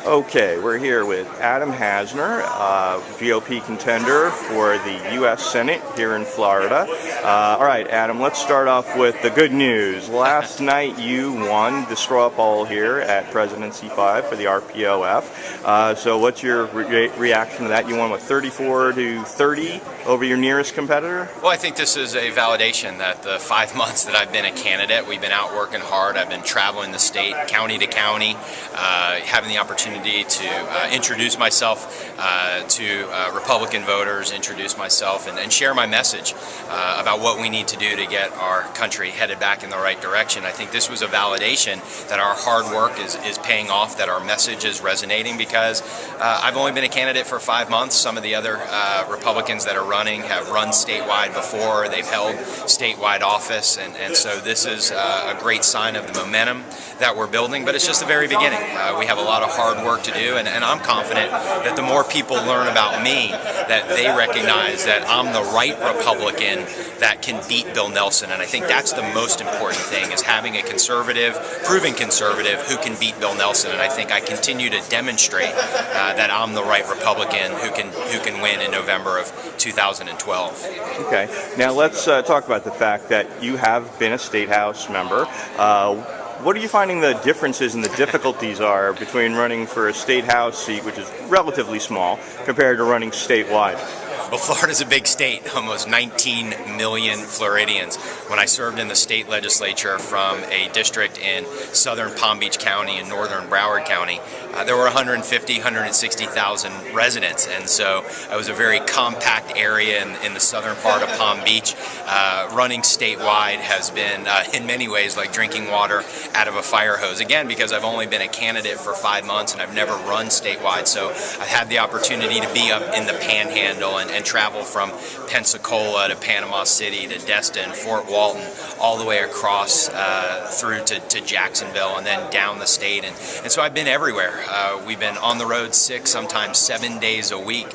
Okay, we're here with Adam Hasner, GOP contender for the U.S. Senate here in Florida. All right, Adam, let's start off with the good news. Last night you won the straw poll here at Presidency 5 for the RPOF. So what's your reaction to that? You won, what, 34-30 over your nearest competitor? Well, I think this is a validation that the 5 months that I've been a candidate, we've been out working hard. I've been traveling the state, county to county, having the opportunity to introduce myself to Republican voters, introduce myself, and share my message about what we need to do to get our country headed back in the right direction. I think this was a validation that our hard work is paying off, that our message is resonating, because I've only been a candidate for 5 months. Some of the other Republicans that are running have run statewide before. They've held statewide office, and so this is a great sign of the momentum that we're building, but it's just the very beginning. We have a lot of hard work to do, and I'm confident that the more people learn about me, that they recognize that I'm the right Republican that can beat Bill Nelson. And I think that's the most important thing, is having a conservative, proven conservative, who can beat Bill Nelson. And I think I continue to demonstrate that I'm the right Republican who can win in November of 2012. Okay, now let's talk about the fact that you have been a State House member. What are you finding the differences and the difficulties are between running for a State House seat, which is relatively small, compared to running statewide? Well, Florida's a big state, almost 19 million Floridians. When I served in the state legislature from a district in southern Palm Beach County and northern Broward County, there were 150, 160,000 residents, and so it was a very compact area in the southern part of Palm Beach. Running statewide has been, in many ways, like drinking water out of a fire hose. Again, because I've only been a candidate for 5 months and I've never run statewide, so I've had the opportunity to be up in the Panhandle and travel from Pensacola to Panama City to Destin, Fort Walton, all the way across through to Jacksonville and then down the state. And so I've been everywhere. We've been on the road 6, sometimes 7 days a week,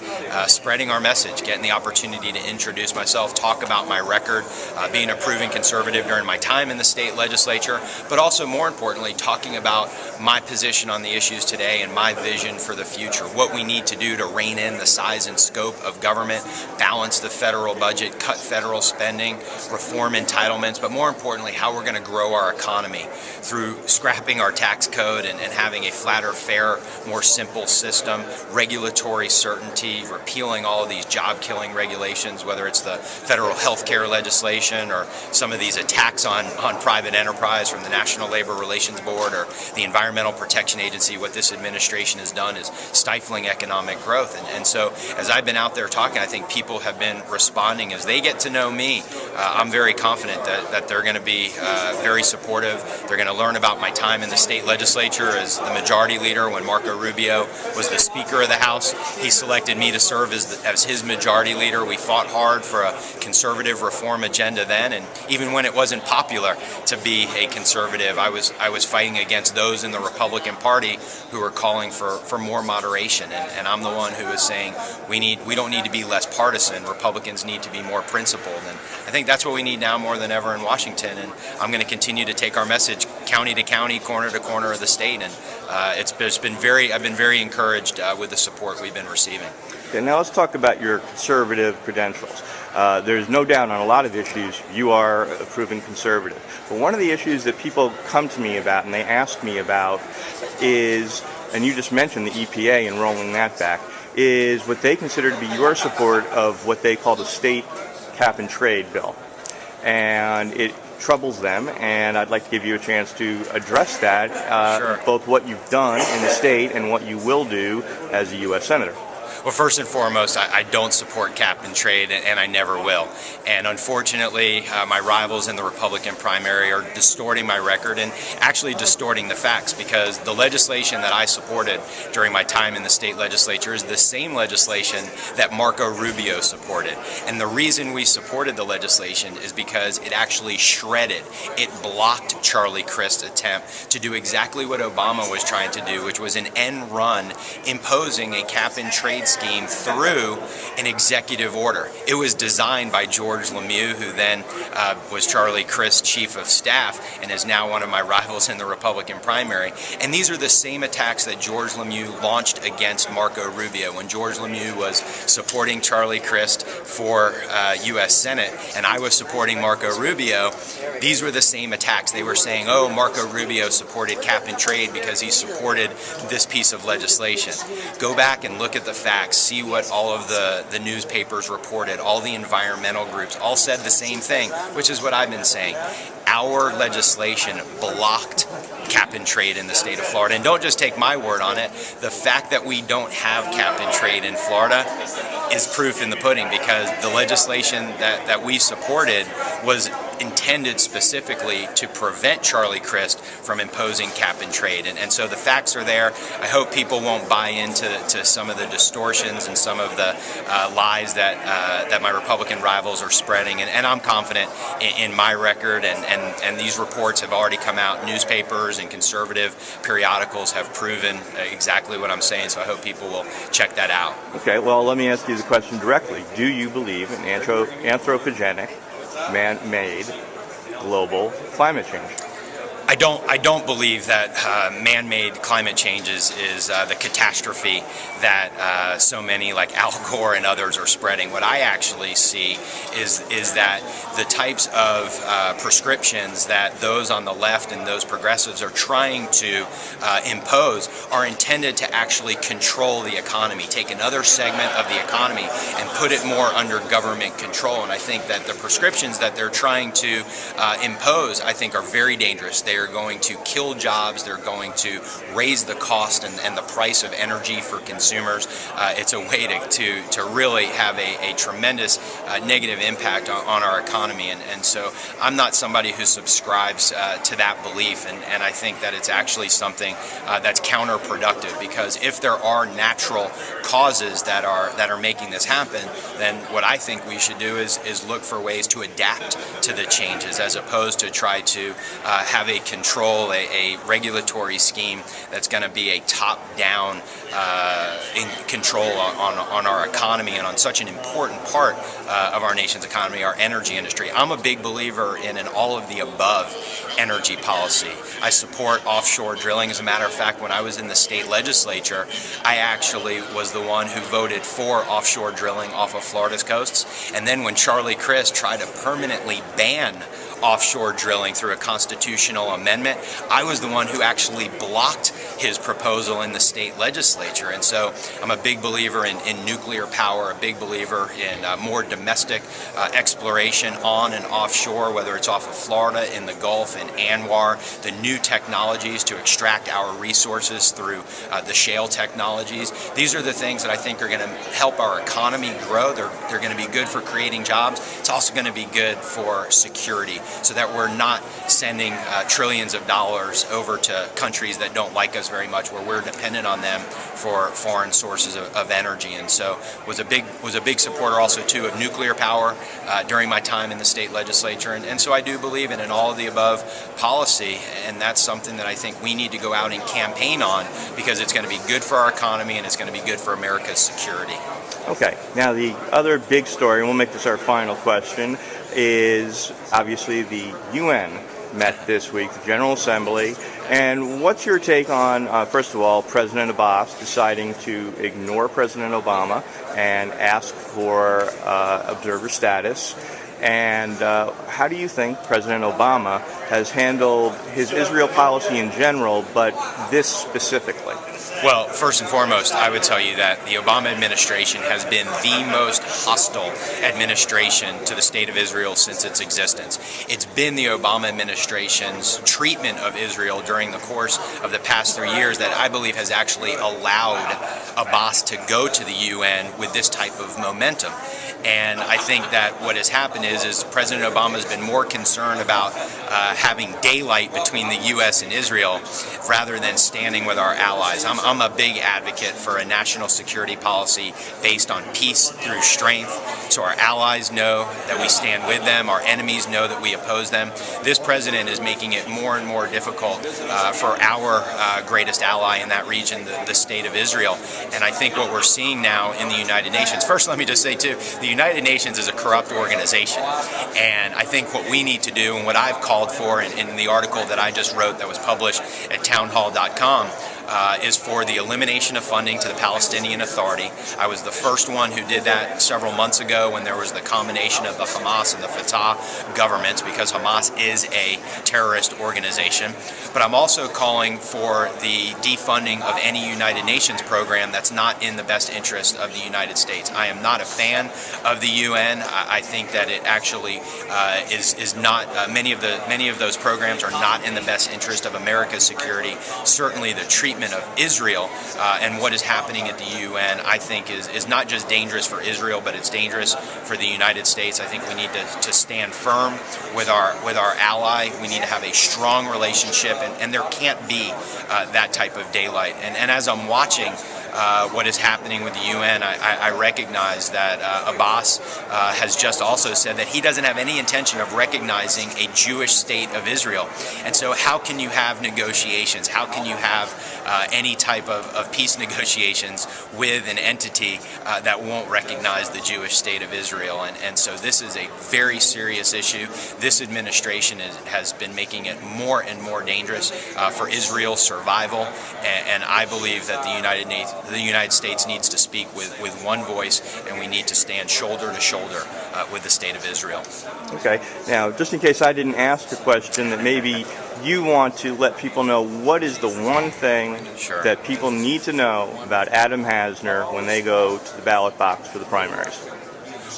spreading our message, getting the opportunity to introduce myself, talk about my record, being a proven conservative during my time in the state legislature, but also more importantly, talking about my position on the issues today and my vision for the future, what we need to do to rein in the size and scope of government, balance the federal budget, cut federal spending, reform entitlements, but more importantly, how we're going to grow our economy through scrapping our tax code and having a flatter, fair, more simple system, regulatory certainty, repealing all of these job-killing regulations, whether it's the federal health care legislation or some of these attacks on private enterprise from the National Labor Relations Board or the Environmental Protection Agency. What this administration has done is stifling economic growth. And so as I've been out there talking, I think people have been responding as they get to know me. I'm very confident that they're going to be very supportive. They're going to learn about my time in the state legislature as the majority leader. When Marco Rubio was the Speaker of the House, he selected me to serve as his majority leader. We fought hard for a conservative reform agenda then, and even when it wasn't popular to be a conservative, I was fighting against those in the Republican Party who were calling for more moderation. And I'm the one who is saying we don't need to be less partisan. Republicans need to be more principled, and I think that's what we need now more than ever in Washington. And I'm going to continue to take our message county to county, corner to corner of the state, and I've been very encouraged with the support we've been receiving. Okay, now let's talk about your conservative credentials. There's no doubt on a lot of issues you are a proven conservative. But one of the issues that people come to me about and they ask me about is, and you just mentioned the EPA and rolling that back, is what they consider to be your support of what they call the state cap and trade bill. And it troubles them, and I'd like to give you a chance to address that, Sure. both what you've done in the state and what you will do as a U.S. Senator. Well, first and foremost, I don't support cap and trade, and I never will. And unfortunately, my rivals in the Republican primary are distorting my record and actually distorting the facts, because the legislation that I supported during my time in the state legislature is the same legislation that Marco Rubio supported. And the reason we supported the legislation is because it actually shredded, it blocked Charlie Crist's attempt to do exactly what Obama was trying to do, which was an end run imposing a cap and trade trade scheme through an executive order. It was designed by George Lemieux, who then was Charlie Crist's chief of staff and is now one of my rivals in the Republican primary. And these are the same attacks that George Lemieux launched against Marco Rubio. When George Lemieux was supporting Charlie Crist for U.S. Senate and I was supporting Marco Rubio, these were the same attacks. They were saying, oh, Marco Rubio supported cap and trade because he supported this piece of legislation. Go back and look at the facts, see what all of the newspapers reported, all the environmental groups all said the same thing, which is what I've been saying. Our legislation blocked cap and trade in the state of Florida. And don't just take my word on it. The fact that we don't have cap and trade in Florida is proof in the pudding, because the legislation that we supported was intended specifically to prevent Charlie Crist from imposing cap and trade. And so the facts are there. I hope people won't buy into some of the distortions and some of the lies that my Republican rivals are spreading. And I'm confident in my record, and these reports have already come out. Newspapers and conservative periodicals have proven exactly what I'm saying, so I hope people will check that out. Okay, well, let me ask you the question directly. Do you believe in anthropogenic, man-made global climate change? I don't believe that man-made climate change is the catastrophe that so many like Al Gore and others are spreading. What I actually see is that the types of prescriptions that those on the left and those progressives are trying to impose are intended to actually control the economy, take another segment of the economy and put it more under government control. And I think that the prescriptions that they're trying to impose, I think, are very dangerous. They are going to kill jobs. They're going to raise the cost and the price of energy for consumers. It's a way to really have a tremendous negative impact on our economy. And so I'm not somebody who subscribes to that belief. And I think that it's actually something that's counterproductive, because if there are natural causes that are making this happen, then what I think we should do is look for ways to adapt to the changes, as opposed to try to have a control, a regulatory scheme that's going to be a top-down in control on our economy and on such an important part of our nation's economy, our energy industry. I'm a big believer in an all-of-the-above energy policy. I support offshore drilling. As a matter of fact, when I was in the state legislature, I actually was the one who voted for offshore drilling off of Florida's coasts. And then when Charlie Crist tried to permanently ban offshore drilling through a constitutional amendment, I was the one who actually blocked his proposal in the state legislature. And so I'm a big believer in nuclear power, a big believer in more domestic exploration on and offshore, whether it's off of Florida, in the Gulf, in Anwar, the new technologies to extract our resources through the shale technologies. These are the things that I think are going to help our economy grow. They're going to be good for creating jobs. It's also going to be good for security, so that we're not sending trillions of dollars over to countries that don't like us very much, where we're dependent on them for foreign sources of energy. And so was a big supporter also too of nuclear power during my time in the state legislature. And so I do believe in an all-of-the-above policy, and that's something that I think we need to go out and campaign on, because it's going to be good for our economy and it's going to be good for America's security. Okay, now the other big story, and we'll make this our final question, is obviously the UN met this week, the General Assembly. And what's your take on, first of all, President Abbas deciding to ignore President Obama and ask for observer status? And how do you think President Obama has handled his Israel policy in general, but this specifically? Well, first and foremost, I would tell you that the Obama administration has been the most hostile administration to the state of Israel since its existence. It's been the Obama administration's treatment of Israel during the course of the past 3 years that I believe has actually allowed Abbas to go to the UN with this type of momentum. And I think that what has happened is President Obama has been more concerned about having daylight between the U.S. and Israel rather than standing with our allies. I'm a big advocate for a national security policy based on peace through strength, so our allies know that we stand with them, our enemies know that we oppose them. This president is making it more and more difficult for our greatest ally in that region, the state of Israel. And I think what we're seeing now in the United Nations, first let me just say too, the United Nations is a corrupt organization. And I think what we need to do, and what I've called for in the article that I just wrote that was published at townhall.com, is for the elimination of funding to the Palestinian Authority. I was the first one who did that several months ago when there was the combination of the Hamas and the Fatah governments, because Hamas is a terrorist organization. But I'm also calling for the defunding of any United Nations program that's not in the best interest of the United States. I am not a fan of the UN. I think that it actually is not, many of those programs are not in the best interest of America's security. Certainly the treatment of Israel and what is happening at the UN, I think is not just dangerous for Israel, but it's dangerous for the United States. I think we need to stand firm with our ally. We need to have a strong relationship, and there can't be that type of daylight. And as I'm watching what is happening with the UN, I recognize that Abbas has just also said that he doesn't have any intention of recognizing a Jewish state of Israel. And so how can you have negotiations? How can you have any type of peace negotiations with an entity that won't recognize the Jewish state of Israel? And so this is a very serious issue. This administration has been making it more and more dangerous for Israel's survival, and I believe that the United States needs to speak with one voice, and we need to stand shoulder to shoulder with the state of Israel. Okay. Now, just in case I didn't ask a question that maybe you want to let people know, what is the one thing Sure. that people need to know about Adam Hasner when they go to the ballot box for the primaries?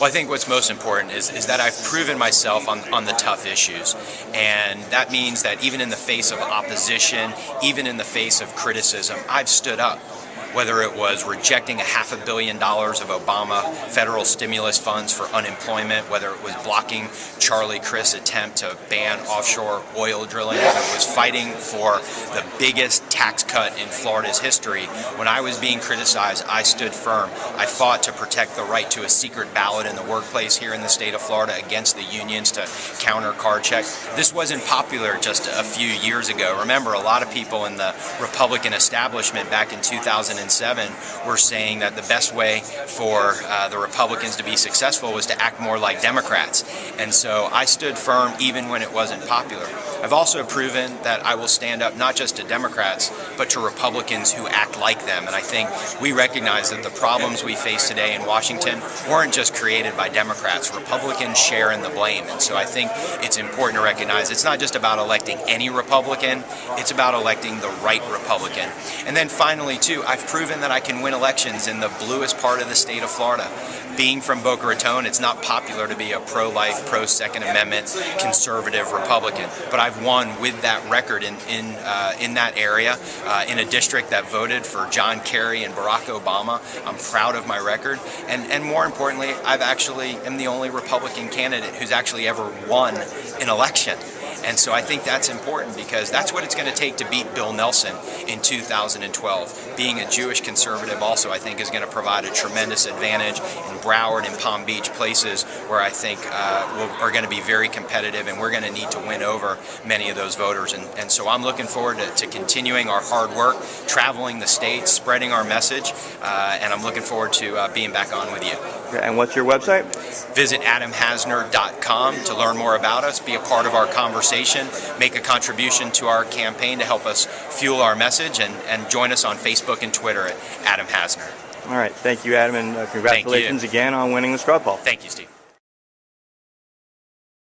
Well, I think what's most important is that I've proven myself on the tough issues. And that means that even in the face of opposition, even in the face of criticism, I've stood up. Whether it was rejecting $500 million of Obama federal stimulus funds for unemployment, whether it was blocking Charlie Crist's attempt to ban offshore oil drilling, whether it was fighting for the biggest tax cut in Florida's history. When I was being criticized, I stood firm. I fought to protect the right to a secret ballot in the workplace here in the state of Florida against the unions to counter card check. This wasn't popular just a few years ago. Remember, a lot of people in the Republican establishment back in 2007 were saying that the best way for the Republicans to be successful was to act more like Democrats. And so I stood firm even when it wasn't popular. I've also proven that I will stand up not just to Democrats, but to Republicans who act like them. And I think we recognize that the problems we face today in Washington weren't just created by Democrats. Republicans share in the blame. And so I think it's important to recognize it's not just about electing any Republican, it's about electing the right Republican. And then finally, too, I've proven that I can win elections in the bluest part of the state of Florida. Being from Boca Raton, it's not popular to be a pro-life, pro-Second Amendment, conservative Republican. But I've won with that record in that area, in a district that voted for John Kerry and Barack Obama. I'm proud of my record. And more importantly, I've actually am the only Republican candidate who's actually ever won an election. And so I think that's important, because that's what it's going to take to beat Bill Nelson in 2012. Being a Jewish conservative also, I think, is going to provide a tremendous advantage in Broward and Palm Beach, places where I think are going to be very competitive, and we're going to need to win over many of those voters. And so I'm looking forward to continuing our hard work, traveling the states, spreading our message, and I'm looking forward to being back on with you. And what's your website? Visit adamhasner.com to learn more about us, be a part of our conversation, make a contribution to our campaign to help us fuel our message, and join us on Facebook and Twitter at Adam Hasner. All right. Thank you, Adam, and congratulations again on winning the straw poll. Thank you, Steve.